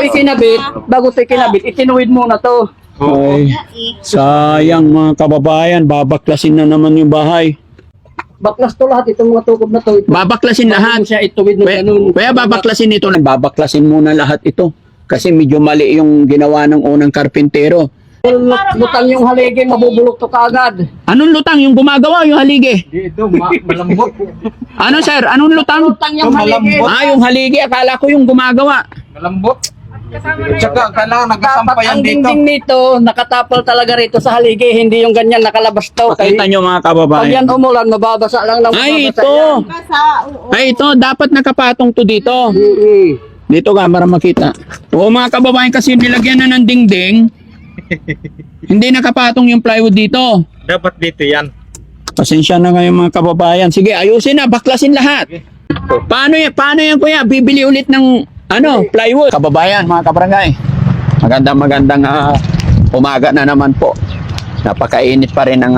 Ikinabit, bago ito ikinabit, itinuwid muna to. Ay, sayang mga kababayan, babaklasin na naman yung bahay. Baklas to lahat, itong mga tukob na to. Babaklasin lahat. Bago siya ituwid ng ganun. Kaya babaklasin ito, babaklasin muna lahat ito. Kasi medyo mali yung ginawa ng unang karpintero. Lutang yung haligi, mabubulok to kaagad. Anong lutang yung gumagawa, yung haligi? Dito, malambot. Ano sir, anong lutang? Lutang yung haligi. Yung haligi, akala ko yung gumagawa. Malambot. Tsaka kailangan Dapat nagkasampayan ang dito. dingding nito, nakatapal talaga rito sa haligi, hindi yung ganyan nakalabas to. Pakita nyo mga Pag yan kababayan. umulan, mababasa lang ng Ay, mababasa ito. yan. Ay, ito, dapat nakapatong to dito. Dito ka, para makita. Oo mga kababayan, kasi nilagyan na ng dingding. Hindi nakapatong yung plywood dito. Dapat dito yan. Pasensya na kayo mga kababayan. Sige, ayusin na, baklasin lahat. Paano yan kuya? Bibili ulit ng plywood. Kababayan, mga kabarangay. Magandang umaga na naman po. Napakainit pa rin ang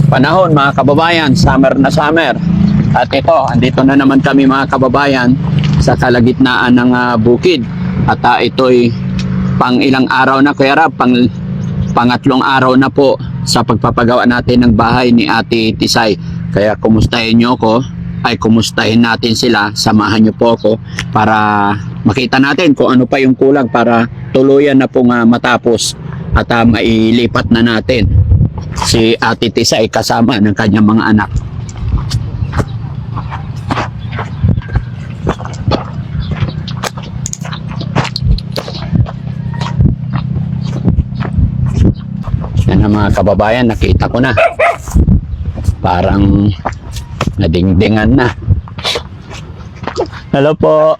panahon mga kababayan. Summer na summer. At ito, andito na naman kami mga kababayan sa kalagitnaan ng bukid. At ito'y pang ilang araw na kuya Rab, pangatlong araw na po sa pagpapagawa natin ng bahay ni Ate Tisay. Kaya kumustahin nyo ko, kumustahin natin sila, samahan nyo po ako para makita natin kung ano pa yung kulang para tuluyan na pong matapos at mailipat na natin si Ate Tisay kasama ng kanyang mga anak. Yan ang mga kababayan, nakita ko na. Parang nadingdingan na. Hello po.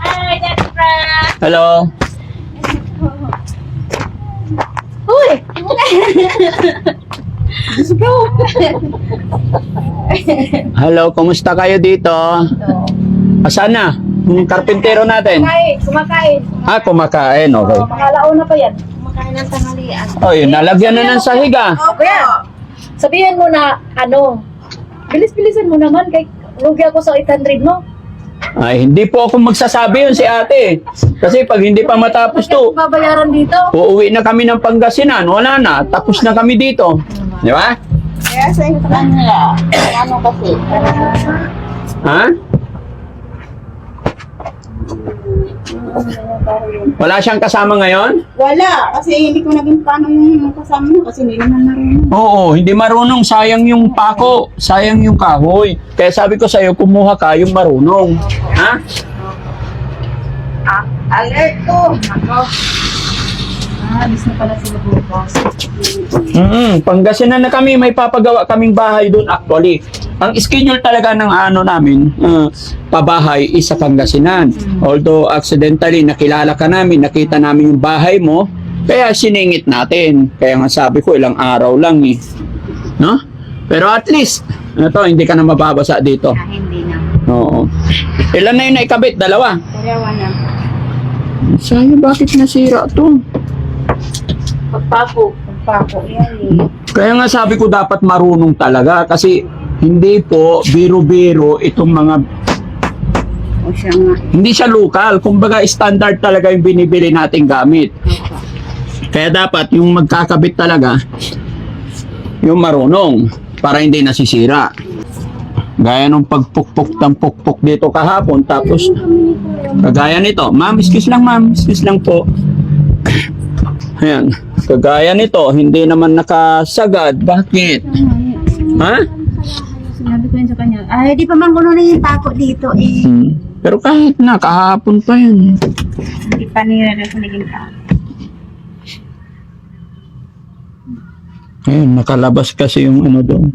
Hi, Daddy Frank! Hello. Uy! Let's go! Hello, kumusta kayo dito? Asan na? Yung karpintero natin? Kumakain. Kumakain, okay. Makalauna pa yan. Kumakain ng tanghalian. Oh, yun, nalagyan na ng sahiga. Kuya, sabihin mo na, bilis-bilisan mo naman, kay lugi ako sa 800 mo. Ay, hindi po ako magsasabi yun si ate. Kasi pag hindi pa matapos to, Babayaran dito. uuwi na kami ng Pangasinan. Wala na, tapos na kami dito. Di ba? Kaya sa kanya, kasi? Ha? Wala siyang kasama ngayon? Wala, kasi hindi ko naging paano yung kasama mo kasi hindi naman marunong. Oo, hindi marunong. Sayang yung pako. Sayang yung kahoy. Kaya sabi ko sa'yo, kumuha ka yung marunong. Ha? Alert to! Ako. Alis na pala sila bukas. Pangasinan na kami. May papagawa kaming bahay doon actually. Ang schedule talaga ng namin, pabahay is sa Pangasinan. Although accidentally nakilala ka namin, nakita namin yung bahay mo, kaya siningit natin. Kaya nga sabi ko, ilang araw lang eh. No? Pero at least, hindi ka na mababasa dito. Hindi na. Oo. Ilan na yun naikabit? Dalawa? Dalawa na. Sayang, bakit nasira to? Pagpako. Pagpako. Yan eh. Kaya nga sabi ko dapat marunong talaga kasi hindi po biro-biro itong mga O siya nga. hindi siya lokal, kumbaga standard talaga yung binibili nating gamit. Kaya dapat yung magkakabit talaga yung marunong para hindi nasisira. Gaya nung pagpukpok ng pukpok dito kahapon tapos kagaya nito, ma'am, excuse lang po. Ayan, kagaya nito, hindi naman nakasagad. Bakit? Ha? Sinabi ko yun sa kanya, ay di pa man kuno na yung pako dito eh. Pero kahit na, kahapon pa yun. Hindi pa nila na sa naging pako. Ayun, nakalabas kasi yung doon.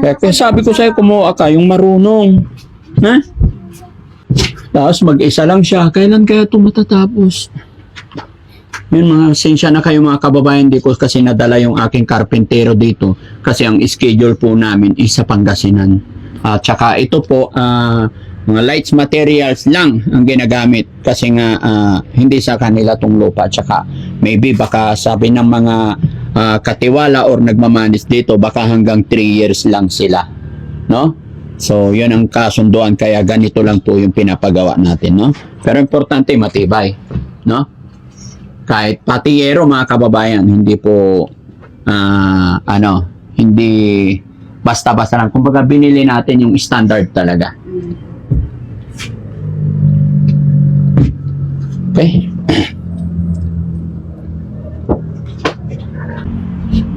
Kaya sabi ko sa'yo, kumuha ka, yung marunong. Ha? Tapos mag-isa lang siya. Kailan kaya ito matatapos? Yun mga sensya na kayo mga kababayan, di ko kasi nadala yung aking karpentero dito. Kasi ang schedule po namin is sa Pangasinan. Tsaka ito po, Mga lights materials lang ang ginagamit kasi nga hindi sa kanila tong lupa. Tsaka maybe baka sabi ng mga katiwala or nagmamanis dito, baka hanggang 3 years lang sila. No? So, yun ang kasunduan. Kaya ganito lang po yung pinapagawa natin. No? Pero importante, matibay. No? Kahit patiyero, mga kababayan, hindi po hindi basta-basta lang. Kumbaga, binili natin yung standard talaga. Okay.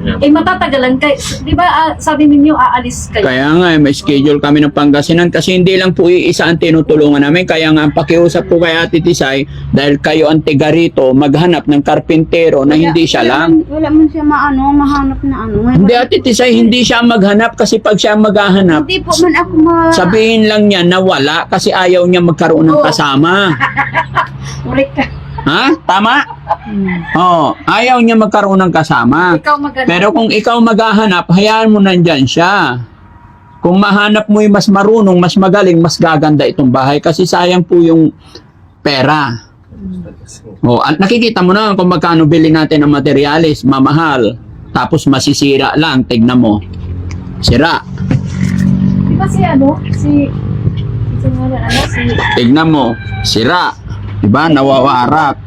Matatagalan kayo. Di ba sabi ninyo aalis kayo? Kaya nga, may schedule kami ng Pangasinan kasi hindi lang po iisa ang tinutulungan namin. Kaya nga, ang pakiusap ko kay Ate Tisay, dahil kayo ang tiga rito, maghanap ng karpintero na hindi siya lang. Wala man siya mahanap na ano. Hindi, Ate Tisay, hindi siya maghanap kasi pag siya maghahanap, Hindi po man ako sabihin lang niya na wala kasi ayaw niya magkaroon ng kasama. Ulit ka. Ha? Tama? Oo. Ayaw niya magkaroon ng kasama. Ikaw maganda. Pero kung ikaw maghahanap, hayaan mo nandyan siya. Kung mahanap mo yung mas marunong, mas magaling, mas gaganda itong bahay kasi sayang po yung pera. At nakikita mo na kung magkano bili natin ng materialis, mamahal. Tapos masisira lang, tignan mo. Sira. Di ba si Tignan mo, sira. Diba? Nawawarak.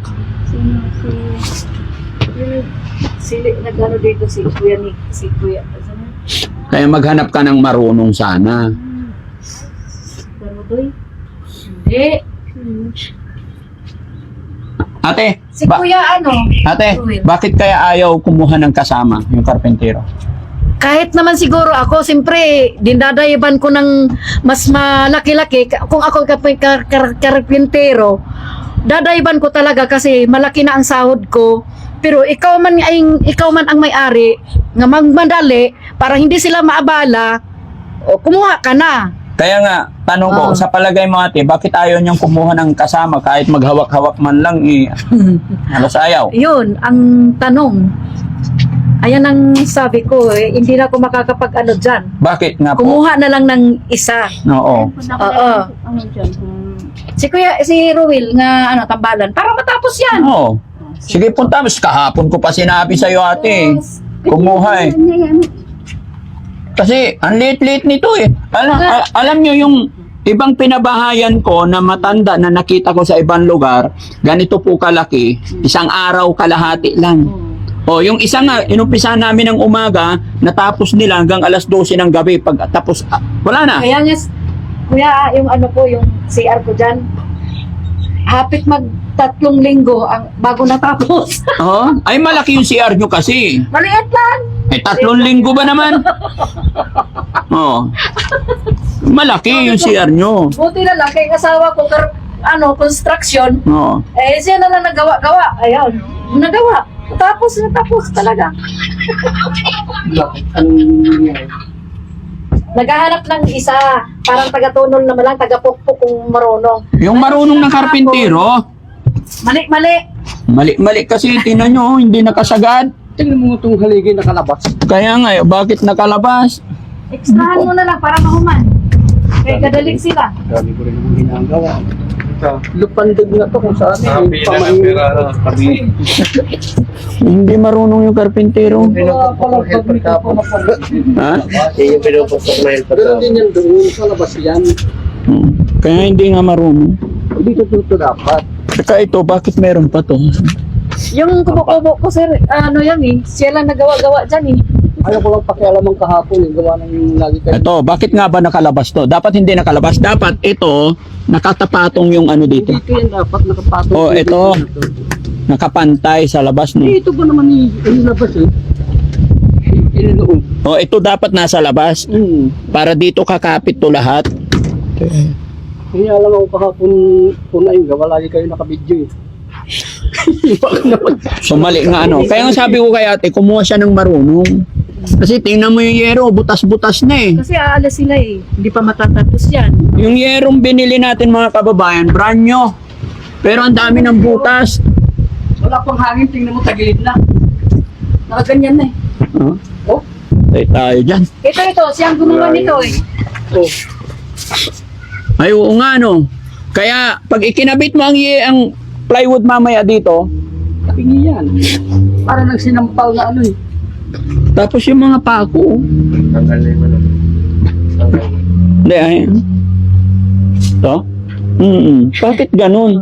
si nagano dito si Kuya Nick, si Kuya. Kaya maghanap ka ng marunong sana. Ano doy? Hindi. Ate, Si Kuya ate, bakit kaya ayaw kumuha ng kasama yung karpentero? Kahit naman siguro ako, siyempre, dinadayaban ko ng mas malaki-laki. Kung ako karpintero, dadayaban ko talaga kasi malaki na ang sahod ko. Pero ikaw man ang may-ari, nga magmadali, para hindi sila maabala, kumuha ka na. Kaya nga, tanong ko, sa palagay mo ate, bakit ayaw niyang kumuha ng kasama kahit maghawak-hawak man lang halos ayaw? Yun, ang tanong. Ayan ang sabi ko, hindi na ako makakapag-ano dyan. Bakit nga po? Kumuha na lang ng isa. Oo. Oo. Si Ruel nga tambalan, para matapos yan. Oo. Sige, punta. Mas kahapon ko pa sinabi sa'yo ate. Kumuha eh. Kasi ang liit-liit nito eh. Alam nyo yung ibang pinabahayan ko na matanda na nakita ko sa ibang lugar, ganito po kalaki, isang araw kalahati lang. O, yung isa nga, inumpisahan namin ng umaga, natapos nila hanggang alas 12 ng gabi. Pag tapos, wala na. Kaya nga, kuya, yung yung CR ko dyan, hapit mag 3 linggo bago natapos. Oh, ay malaki yung CR nyo kasi. Maliit lang. 3 linggo ba naman? Oh. Malaki yung CR nyo. Buti na lang, kay asawa ko, construction. Oh. Siya na lang nagawa-gawa. Ayan, nagawa. Natapos talaga. Naghahanap ng isa, parang taga-tunol naman lang, taga-pukpuk kung marunong. Yung marunong ng karpintero, Mali. mali kasi tinan nyo, hindi nakasagad. Tingnan mo itong haligi nakalabas. Kaya nga, bakit nakalabas? Extrahan mo na lang para mahuman. Kaya kadalig sila. Dami ko rin naman ginagawa. Lupandig na to kung saan. Sabi na ng pera. Hindi marunong yung karpintero. Ha? Yung pinupasok na yun. Pero din yan doon sa labas yan. Kaya hindi nga marunong. Dito dapat. Saka ito, bakit meron pa to? Yung kubo-kubo ko, sir, yan siya lang nagawa-gawa dyan Ayaw ko lang pakialam ang kahapon. Yung gawa ng lagi kayo. Ito, bakit nga ba nakalabas to? Dapat hindi nakalabas. Dapat ito, nakatapatong yung dito. Dito yan dapat nakapatong. Oh, ito. Nakapantay sa labas no. Ito ba naman yung labas eh? Iniloob. Oh, ito dapat nasa labas. Para dito kakapit to lahat. Kaya alam ako kahapon na yung gawa lagi kayo nakabidyo eh. So mali nga Kaya nga sabi ko kay ate, kumuha siya ng marunong. Kasi tingnan mo yung yero, butas-butas na eh. Kasi aalas sila hindi pa matatapos yan. Yung yerong binili natin mga kababayan, brand nyo. Pero ang dami ng butas. Wala pang hangin, tingnan mo tagilid na. Nakaganyan na eh. Oh. Tayo dyan. Ito, siyang gumawa nito Oh. Ay, oo nga, no. Kaya, pag ikinabit mo ang plywood mamaya dito, Tingin yan. Para nagsinampal na ano eh. tapos yung mga pako. Tanggal na yung ano. Tanggal. Hindi, ay. Ito? Bakit ganun?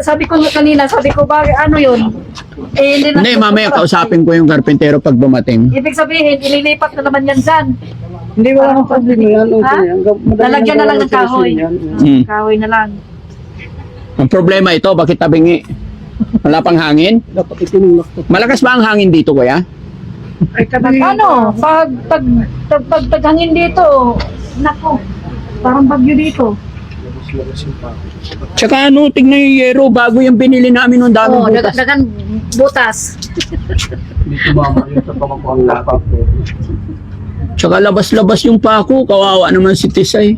Sabi ko nga kanina, sabi ko, bakit ano yun? Hindi, mamaya kausapin ko yung karpentero pag dumating. Ibig sabihin, ililipat na naman yan dyan. Hindi wala akong problema yan. Okay Ha? yan. Madali Lalagyan na lang ng solusyon kahoy. yan. Hmm. Kahoy na lang. Ang problema ito, bakit tabingi? Wala pang hangin? Dapat itinulak to. Malakas ba ang hangin dito, kuya? Ano, pag taghangin dito, nako, parang bagyo dito. Tsaka ano, tignan yung yero, bago yung binili namin nung daming Oo, butas. dagan butas. Dito mama yung sa pamakuang lapap. Tsaka labas-labas yung pako, kawawa naman si Tisay.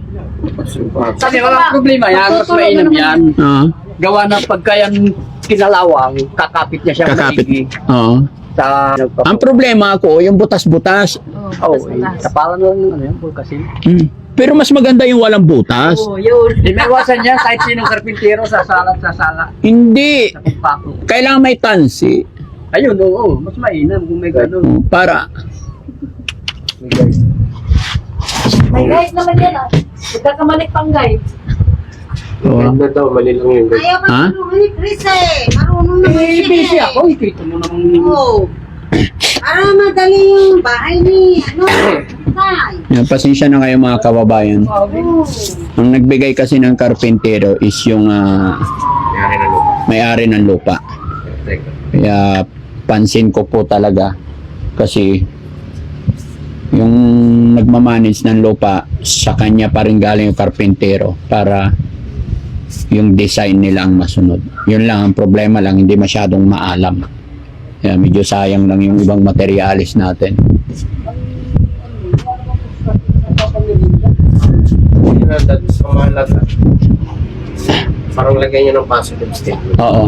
Sabi, walang problema yan. Mas mainam yan. Ah, Gawa na pagka yan kinalawang, kakapit niya siya kakapit. maigi Oo. sa Ang problema ko, yung butas-butas. Oh, tapalan na lang ng ano yan, pulkasin. Pero mas maganda yung walang butas. Oo, yun. Di may iwasan niya kahit sinong karpintero sa sala. Hindi. Sa pagpako. Kailangan may tansi. Ayun, oo. Mas mainam kung may ganun. Para, May guys. May guide naman yan ah. Magkakamalik pang guide. Maganda daw, mali lang yun. Ayaw Ha? ka marunong ni Chris eh. Marunong naman Eh, siya busy eh. ako. Ikita mo naman. Oo. Para madali yung bahay ni, Tay. yan, pasensya na kayo mga kababayan. Oo. Ang nagbigay kasi ng karpintero is yung Mayari na lupa. may-ari ng lupa. Kaya pansin ko po talaga kasi yung nagmamanage ng lupa sa kanya pa rin galing yung karpintero para yung design nila ang masunod. Yun lang ang problema lang, hindi masyadong maalam. Kaya medyo sayang lang yung ibang materialis natin. Hindi na dati sa mga lahat. Parang lagay niyo ng positive statement. Oo.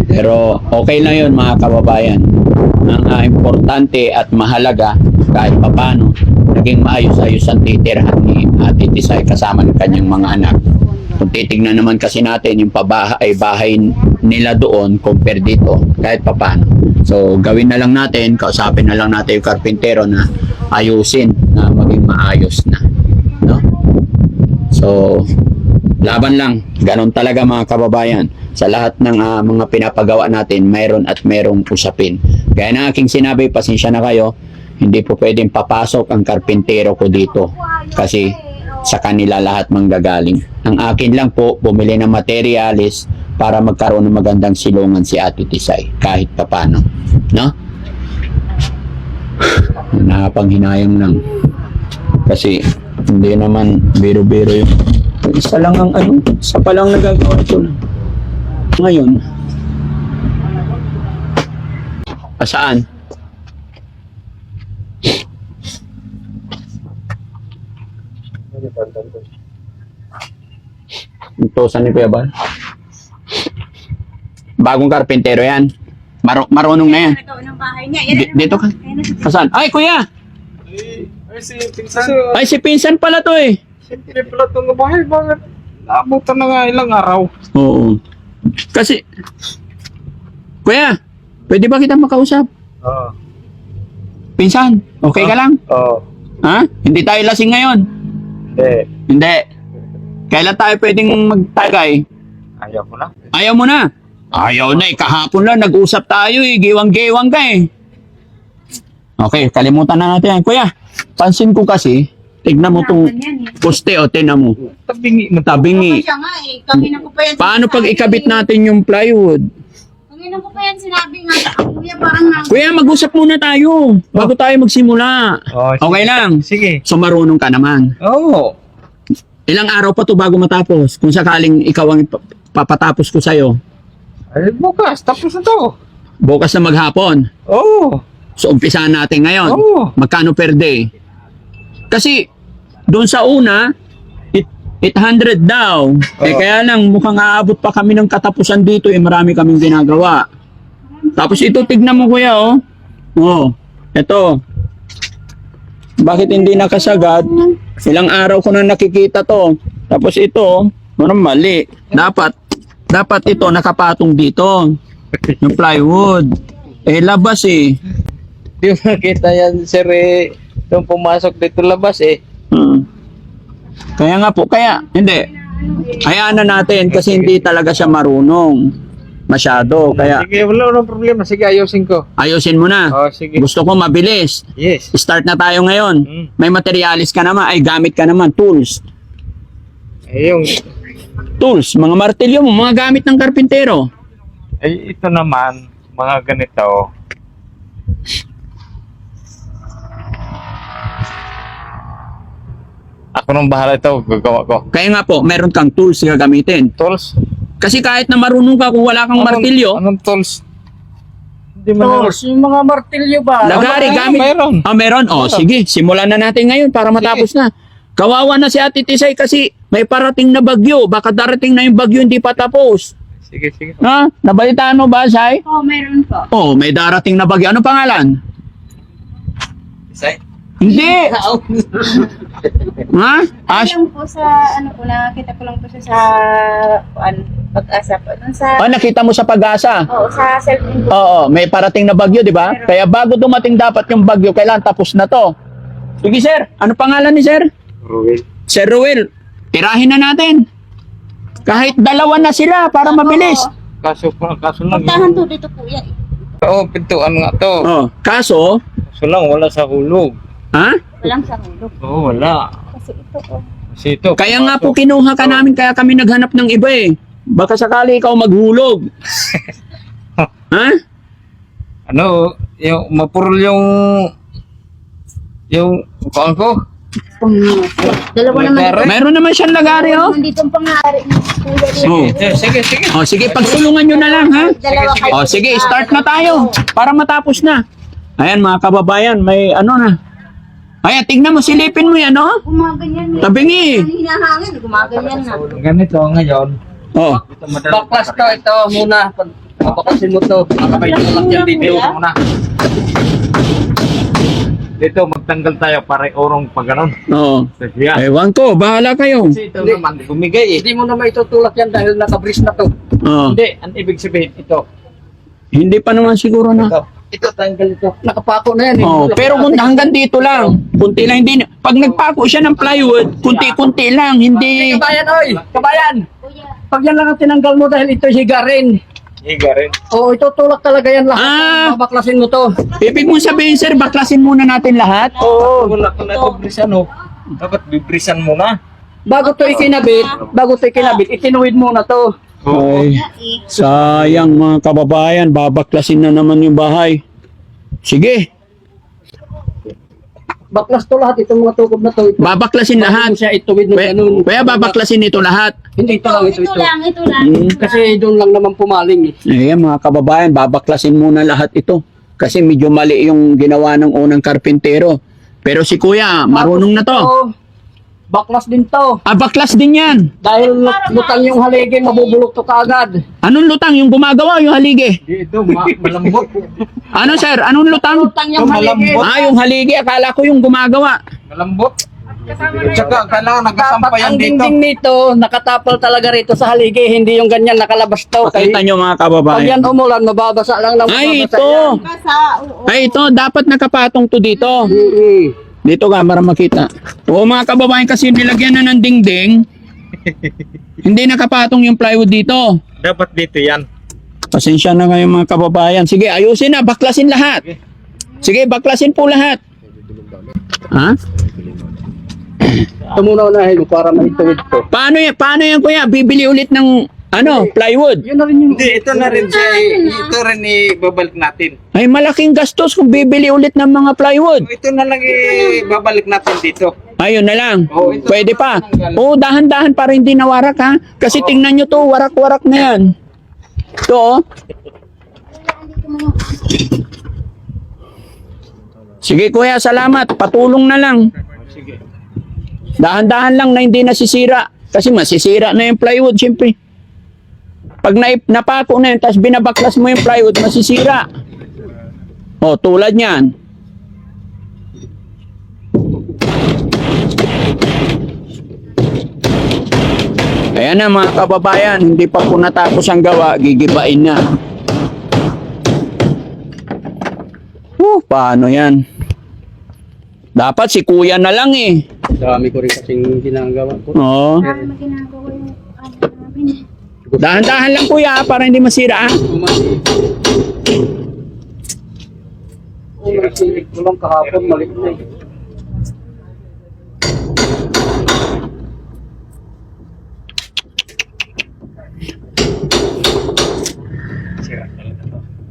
Pero okay na yun mga kababayan. Ang importante at mahalaga kahit papano naging maayos-ayos ang titirhan ni Ate Tisay kasama ng kanyang mga anak. Kung titignan naman kasi natin yung bahay nila doon compare dito kahit papano. So gawin na lang natin, kausapin na lang natin yung karpintero na ayusin na maging maayos na. No? So laban lang. Ganon talaga mga kababayan. Sa lahat ng mga pinapagawa natin, mayroon at mayroong usapin. Gaya na aking sinabi, pasensya na kayo, hindi po pwedeng papasok ang karpintero ko dito. Kasi sa kanila lahat manggagaling. Ang akin lang po, bumili ng materialis para magkaroon ng magandang silungan si Ate Tisay. Kahit papano. No? Nakapanghinayang lang. Kasi hindi naman biro-biro yung isa lang ang ano, isa pa lang nagagawa ito lang. Ngayon, saan? Ito, saan ni Kuya Bal? Bagong karpintero yan. Marunong na yan. Ito ng bahay niya. Yan Dito ka. Saan? Ay, Kuya! Ay, si Pinsan. Ay, si Pinsan pala to eh. Siyempre pala itong bahay. Bakit? Naabutan na nga ilang araw. Oo. Kasi, Kuya, pwede ba kita makausap? Oo. Pinsan, okay ka lang? Oo. Ha? Hindi tayo lasing ngayon. Hindi. Hindi. Kailan tayo pwedeng magtagay? Ayaw ko na. Ayaw mo na. Ayaw na eh. Kahapon lang nag-usap tayo eh. Giwang-giwang ka eh. Okay, kalimutan na natin yan. Kuya, pansin ko kasi, tignan mo itong poste o tinan mo. Tabingi mo. Tabingi. siya nga eh. Kanina ko pa yan Paano pag sinabi. ikabit natin yung plywood? Kanina ko pa yan sinabi nga. Kuya parang nang... Kuya, mag-usap muna tayo bago tayo magsimula. Oh, Okay lang. Sige. So marunong ka naman. Oo. Ilang araw pa to bago matapos? Kung sakaling ikaw ang papatapos ko sa'yo. Ay, bukas. Tapos na to. Bukas na maghapon. Oo. So umpisahan natin ngayon. Oo. Magkano per day? Kasi doon sa una, 800 daw. Eh Oo. kaya lang mukhang aabot pa kami ng katapusan dito eh marami kaming ginagawa. Tapos ito tignan mo kuya oh. Oh, ito. Bakit hindi nakasagad? Ilang araw ko na nakikita to. Tapos ito, mali. Dapat ito nakapatong dito. Yung plywood. Eh, labas eh. Di makita yan, sir, eh. Nung pumasok dito labas, eh. Kaya nga po, hindi. Hayaan na natin kasi hindi talaga siya marunong masyado. Kaya Sige, wala nang problema. Sige, ayusin ko. ayusin mo na. Oh, sige. Gusto ko mabilis. Yes. Start na tayo ngayon. May materialis ka naman, gamit ka naman, tools. Eh, yung, Tools, mga martilyo mo, mga gamit ng karpintero. ito naman, mga ganito. Ako nang bahala ito, gagawa ko. Kaya nga po, meron kang tools na gagamitin. Tools? Kasi kahit na marunong ka kung wala kang martilyo, Anong tools? Hindi man Tools, yung mga martilyo ba? lagari, gamit. Mayroon. Meron. Sige, simulan na natin ngayon para matapos na. Kawawa na si Ate Tisay kasi may parating na bagyo. Baka darating na yung bagyo, hindi pa tapos. Sige, sige. Ha? Nabalitaan mo ba, Say? Oo, meron po. Oh, may darating na bagyo. Ano pangalan? Isay? Hindi. Ha? Ash? Lang po sa, nakita ko lang po siya sa, pag-asa po. Doon sa, Nakita mo sa pag-asa. sa cellphone po. Oo, may parating na bagyo, di ba? Kaya bago dumating dapat yung bagyo, kailangan tapos na to. Sige, sir. Ano pangalan ni sir? Ruel. Sir Ruel. Tirahin na natin. Kahit dalawa na sila para mabilis. Kaso lang. Puntahan to dito po yan. Oo, pintuan nga to. Oh, kaso, Kaso lang, wala sa hulog. ha? Walang sa hulog. Oo, wala. Kasi ito po. Kasi ito. Kaya nga po kinuha ka namin, kaya kami naghanap ng iba eh. Baka sakali ikaw maghulog. Ha? Ano, yung mapurol yung kuhaan ko. Dalawa naman Lagari. Meron naman siyang lagari oh. dito ang pangyari ng kuya dito. Oh. Sige, sige. Oh, sige, pagsulungan nyo na lang ha. Dalawa kayo. Oh, sige, start na tayo para matapos na. Ayan mga kababayan, may ano na. Ayan, tignan mo, silipin mo yan, oh. Gumaganyan na. Tabingi. Ang hinahangin, gumaganyan na. Ganito ngayon. Oh, Baklas to, ito muna. Papaklasin mo to. Makabay mo lang yan dito. Muna. Dito, magtanggal tayo para orong pag ganon. oh. Yan. Ewan ko, bahala kayo. Kasi ito naman, bumigay eh. Hindi mo na maitutulak yan dahil nakabris na to. Oh. Hindi, ang ibig sabihin ito. Hindi pa naman siguro na. Ito, tanggal ito. Nakapako na yan. Oh, pero kung hanggang dito lang, kunti lang hindi. Pag nagpako siya ng plywood, kunti-kunti lang, hindi. Kabayan, oy! Kabayan! Kuya, Pag yan lang ang tinanggal mo dahil ito higa rin. Higa rin. Oo, itutulak talaga yan lahat. Ah! Babaklasin mo to. Ibig mong sabihin, sir, baklasin muna natin lahat. Oo, wala ka na bibrisan oh. Dapat bibrisan mo na. Bago to ikinabit, itinuwid muna to. Ay, sayang mga kababayan, babaklasin na naman yung bahay. Sige, Baklas to lahat, itong mga tukob na to. babaklasin lahat. Bago siya ituwid ng ganun. Kaya babaklasin ito lahat. Hindi ito lang, ito. ito lang. Kasi doon lang naman pumaling eh. Ayan mga kababayan, babaklasin muna lahat ito. Kasi medyo mali yung ginawa ng unang karpintero. Pero si kuya, marunong na to. Oo, baklas din to. Baklas din yan. Dahil lutang yung haligi, mabubulok to kaagad. Anong lutang? Yung gumagawa, yung haligi? Dito, malambot. Ano sir? Anong lutang? Lutang yung haligi. Yung haligi. Akala ko yung gumagawa. Malambot. Tsaka kailangan Dapat nagasampayan ang dito. dingding nito, nakatapal talaga rito sa haligi, hindi yung ganyan nakalabas to. Pakita nyo mga Pag kababayan. yan umulan, mababasa lang lang. Ay, mababasa ito. yan. Basa, oo. Ay, ito. Dapat nakapatong to dito. Dito ka, para makita. Oo, mga kababayan, kasi nilagyan na ng dingding. Hindi nakapatong yung plywood dito. Dapat dito yan. Pasensya na kayo mga kababayan. Sige, ayusin na. Baklasin lahat. Sige, baklasin po lahat. Ha? Ito muna unahin mo para maituwid to. Paano yan, kuya? Bibili ulit ng plywood. Yun na rin yung... Hindi, ito na rin siya. Ito rin ibabalik natin. Ay, malaking gastos kung bibili ulit ng mga plywood. Ito na lang ibabalik natin dito. Ayun na lang. Oo, ito Pwede na pa. tanggal. Oo, dahan-dahan para hindi nawarak ha. Kasi tingnan nyo to, warak-warak na yan. Ito oh. Sige kuya, salamat. Patulong na lang. Sige. Dahan-dahan lang na hindi nasisira. Kasi masisira na yung plywood, siyempre. Pag napako na yun, tapos binabaklas mo yung plywood, masisira. O, tulad niyan. Ayan na mga kababayan, hindi pa po natapos ang gawa, gigibain na. Paano yan? Dapat si kuya na lang eh. Dami ko rin kasing ginagawa ko. Oo. Para maginagawa yung ano namin. Dahan-dahan lang kuya para hindi masira. Nagsilik ko lang kahapon, malik na eh.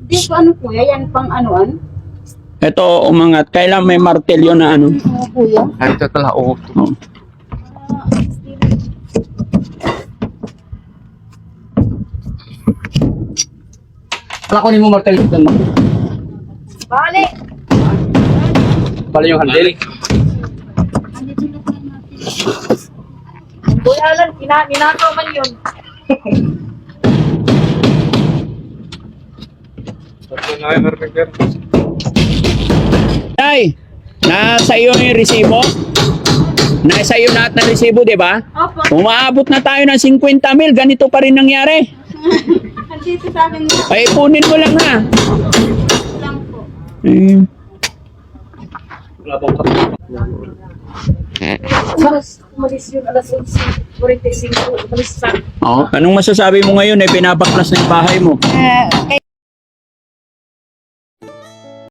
Di ko ano kuya, yan pang anuan? Ito umangat. Kailan may martelyo na ano? Oo kuya. Ay, ito tala. Oo. Oh. Wala ko ni mo martel doon. Balik! Bali yung handle. Kuya Alan, ninakaw man yun. Tay, nasa iyo yung resibo? Nasa iyo lahat ng resibo, di ba? Opo, Umaabot na tayo ng 50 mil, ganito pa rin nangyari. nandito sa akin na Ay, punin mo lang na. lang po. Eh, Wala pang kapit. Umalis yun alas 11:45. Umalis sa oh, anong masasabi mo ngayon? Pinapaklas na yung bahay mo.